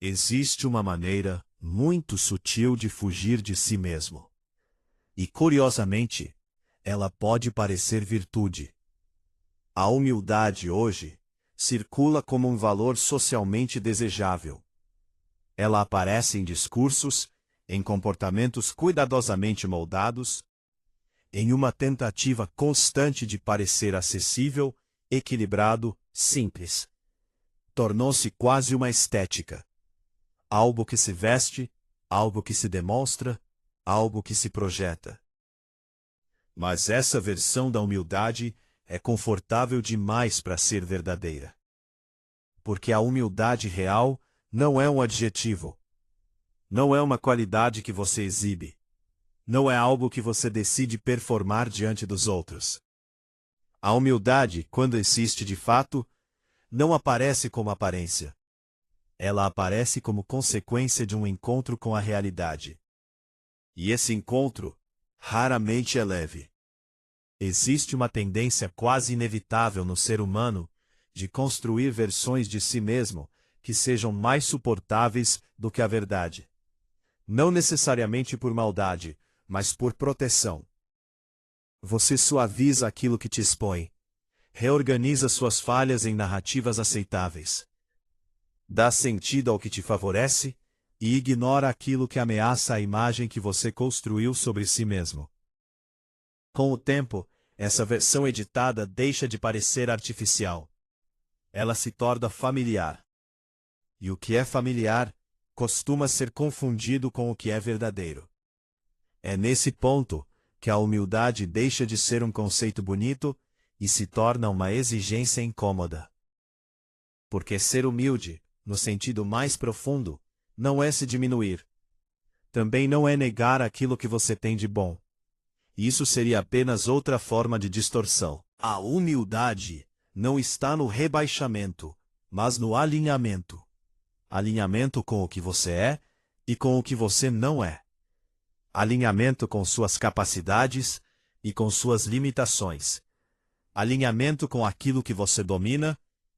Existe uma maneira muito sutil de fugir de si mesmo. E, curiosamente, ela pode parecer virtude. A humildade hoje circula como um valor socialmente desejável. Ela aparece em discursos, em comportamentos cuidadosamente moldados, em uma tentativa constante de parecer acessível, equilibrado, simples. Tornou-se quase uma estética. Algo que se veste, algo que se demonstra, algo que se projeta. Mas essa versão da humildade é confortável demais para ser verdadeira. Porque a humildade real não é um adjetivo. Não é uma qualidade que você exibe. Não é algo que você decide performar diante dos outros. A humildade, quando existe de fato, não aparece como aparência. Ela aparece como consequência de um encontro com a realidade. E esse encontro raramente é leve. Existe uma tendência quase inevitável no ser humano de construir versões de si mesmo que sejam mais suportáveis do que a verdade. Não necessariamente por maldade, mas por proteção. Você suaviza aquilo que te expõe. Reorganiza suas falhas em narrativas aceitáveis. Dá sentido ao que te favorece e ignora aquilo que ameaça a imagem que você construiu sobre si mesmo. Com o tempo, essa versão editada deixa de parecer artificial. Ela se torna familiar. E o que é familiar costuma ser confundido com o que é verdadeiro. É nesse ponto que a humildade deixa de ser um conceito bonito e se torna uma exigência incômoda. Porque ser humilde, no sentido mais profundo, não é se diminuir. Também não é negar aquilo que você tem de bom. Isso seria apenas outra forma de distorção. A humildade não está no rebaixamento, mas no alinhamento. Alinhamento com o que você é e com o que você não é. Alinhamento com suas capacidades e com suas limitações. Alinhamento com aquilo que você domina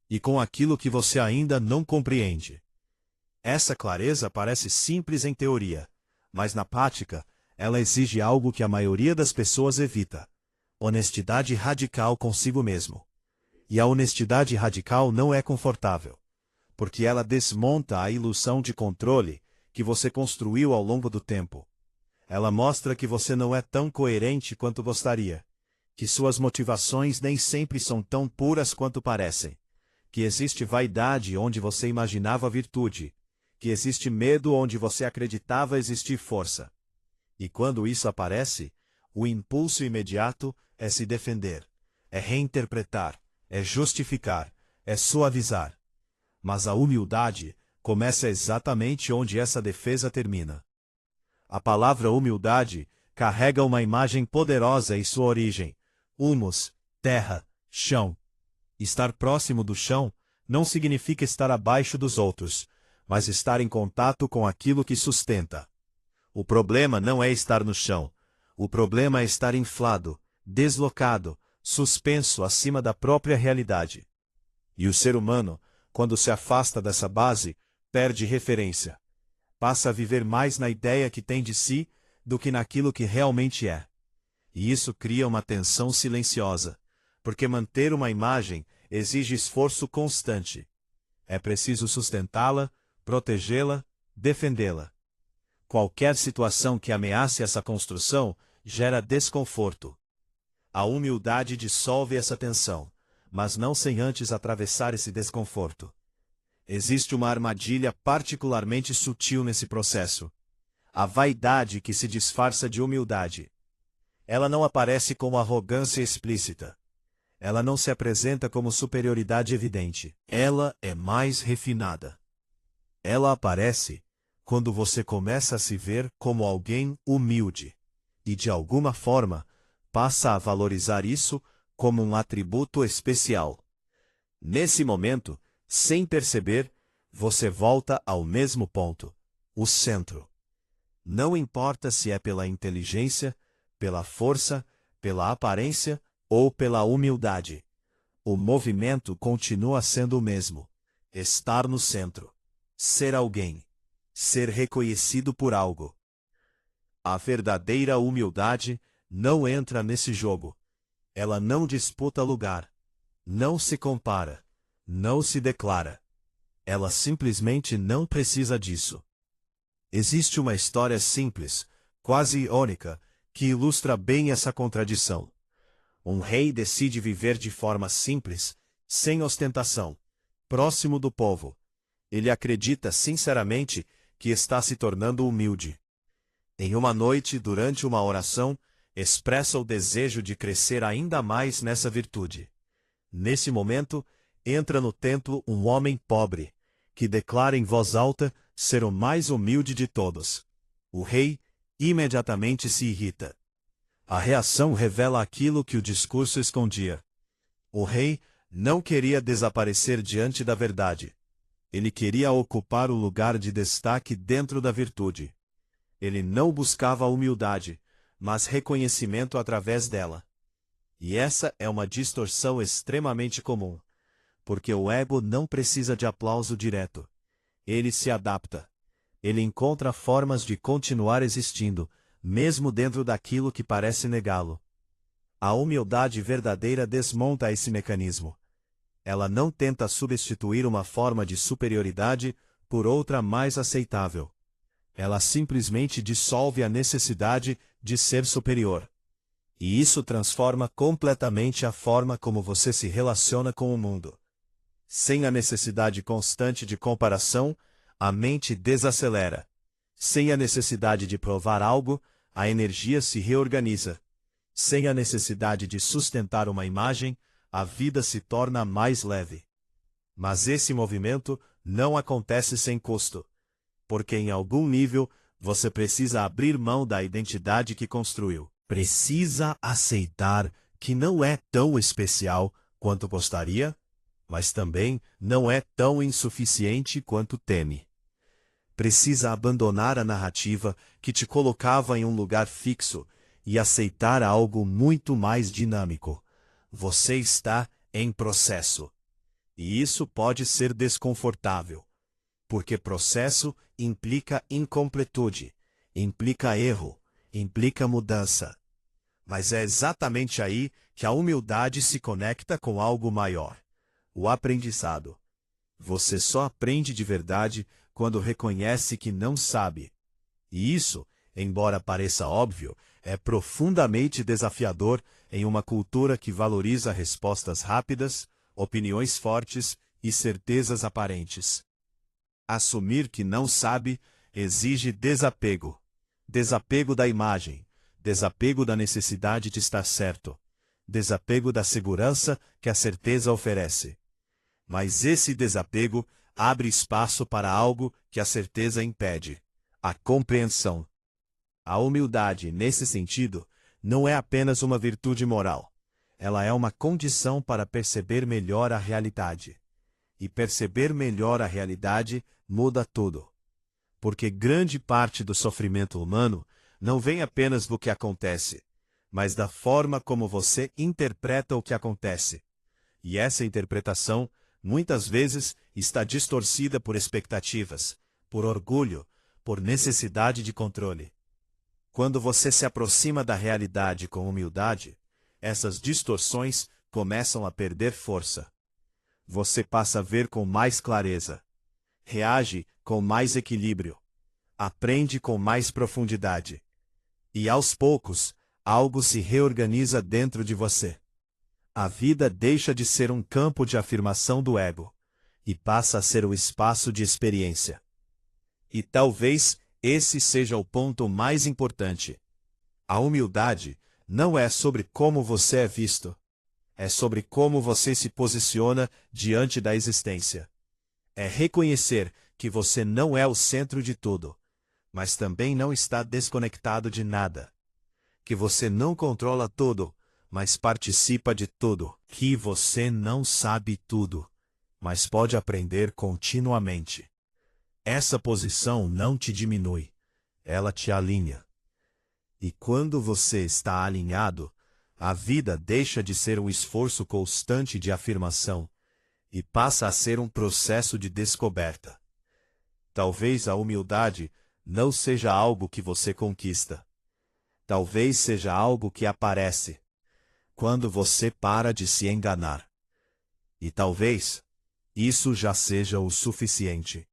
e com aquilo que você ainda não compreende. Essa clareza parece simples em teoria, mas na prática, ela exige algo que a maioria das pessoas evita: honestidade radical consigo mesmo. E a honestidade radical não é confortável, porque ela desmonta a ilusão de controle que você construiu ao longo do tempo. Ela mostra que você não é tão coerente quanto gostaria, que suas motivações nem sempre são tão puras quanto parecem, que existe vaidade onde você imaginava virtude, que existe medo onde você acreditava existir força. E quando isso aparece, o impulso imediato é se defender, é reinterpretar, é justificar, é suavizar. Mas a humildade começa exatamente onde essa defesa termina. A palavra humildade carrega uma imagem poderosa em sua origem: humus, terra, chão. Estar próximo do chão não significa estar abaixo dos outros, mas estar em contato com aquilo que sustenta. O problema não é estar no chão. O problema é estar inflado, deslocado, suspenso acima da própria realidade. E o ser humano, quando se afasta dessa base, perde referência. Passa a viver mais na ideia que tem de si do que naquilo que realmente é. E isso cria uma tensão silenciosa, porque manter uma imagem exige esforço constante. É preciso sustentá-la, protegê-la, defendê-la. Qualquer situação que ameace essa construção gera desconforto. A humildade dissolve essa tensão, mas não sem antes atravessar esse desconforto. Existe uma armadilha particularmente sutil nesse processo: a vaidade que se disfarça de humildade. Ela não aparece como arrogância explícita. Ela não se apresenta como superioridade evidente. Ela é mais refinada. Ela aparece quando você começa a se ver como alguém humilde, e de alguma forma passa a valorizar isso como um atributo especial. Nesse momento, sem perceber, você volta ao mesmo ponto, o centro. Não importa se é pela inteligência, pela força, pela aparência ou pela humildade. O movimento continua sendo o mesmo: estar no centro. ser alguém, ser reconhecido por algo. A verdadeira humildade não entra nesse jogo. Ela não disputa lugar, não se compara, não se declara. Ela simplesmente não precisa disso. Existe uma história simples, quase irônica, que ilustra bem essa contradição. Um rei decide viver de forma simples, sem ostentação, próximo do povo. Ele acredita sinceramente que está se tornando humilde. Em uma noite, durante uma oração, expressa o desejo de crescer ainda mais nessa virtude. Nesse momento, entra no templo um homem pobre, que declara em voz alta ser o mais humilde de todos. O rei imediatamente se irrita. A reação revela aquilo que o discurso escondia. O rei não queria desaparecer diante da verdade. Ele queria ocupar o lugar de destaque dentro da virtude. Ele não buscava a humildade, mas reconhecimento através dela. E essa é uma distorção extremamente comum, porque o ego não precisa de aplauso direto. Ele se adapta. Ele encontra formas de continuar existindo, mesmo dentro daquilo que parece negá-lo. A humildade verdadeira desmonta esse mecanismo. Ela não tenta substituir uma forma de superioridade por outra mais aceitável. Ela simplesmente dissolve a necessidade de ser superior. E isso transforma completamente a forma como você se relaciona com o mundo. Sem a necessidade constante de comparação, a mente desacelera. Sem a necessidade de provar algo, a energia se reorganiza. Sem a necessidade de sustentar uma imagem, a vida se torna mais leve. Mas esse movimento não acontece sem custo, porque em algum nível você precisa abrir mão da identidade que construiu. Precisa aceitar que não é tão especial quanto gostaria, mas também não é tão insuficiente quanto teme. Precisa abandonar a narrativa que te colocava em um lugar fixo e aceitar algo muito mais dinâmico. Você está em processo. E isso pode ser desconfortável, porque processo implica incompletude, implica erro, implica mudança. Mas é exatamente aí que a humildade se conecta com algo maior, o aprendizado. Você só aprende de verdade quando reconhece que não sabe. E isso, embora pareça óbvio, é profundamente desafiador em uma cultura que valoriza respostas rápidas, opiniões fortes e certezas aparentes. Assumir que não sabe exige desapego. Desapego da imagem, desapego da necessidade de estar certo, desapego da segurança que a certeza oferece. Mas esse desapego abre espaço para algo que a certeza impede: a compreensão. A humildade, nesse sentido, não é apenas uma virtude moral. Ela é uma condição para perceber melhor a realidade. E perceber melhor a realidade muda tudo. Porque grande parte do sofrimento humano não vem apenas do que acontece, mas da forma como você interpreta o que acontece. E essa interpretação, muitas vezes, está distorcida por expectativas, por orgulho, por necessidade de controle. Quando você se aproxima da realidade com humildade, essas distorções começam a perder força. Você passa a ver com mais clareza, reage com mais equilíbrio, aprende com mais profundidade. E aos poucos, algo se reorganiza dentro de você. A vida deixa de ser um campo de afirmação do ego e passa a ser o espaço de experiência. E talvez esse seja o ponto mais importante. A humildade não é sobre como você é visto. É sobre como você se posiciona diante da existência. É reconhecer que você não é o centro de tudo, mas também não está desconectado de nada. Que você não controla tudo, mas participa de tudo. Que você não sabe tudo, mas pode aprender continuamente. Essa posição não te diminui, ela te alinha. E quando você está alinhado, a vida deixa de ser um esforço constante de afirmação e passa a ser um processo de descoberta. Talvez a humildade não seja algo que você conquista. Talvez seja algo que aparece quando você para de se enganar. E talvez isso já seja o suficiente.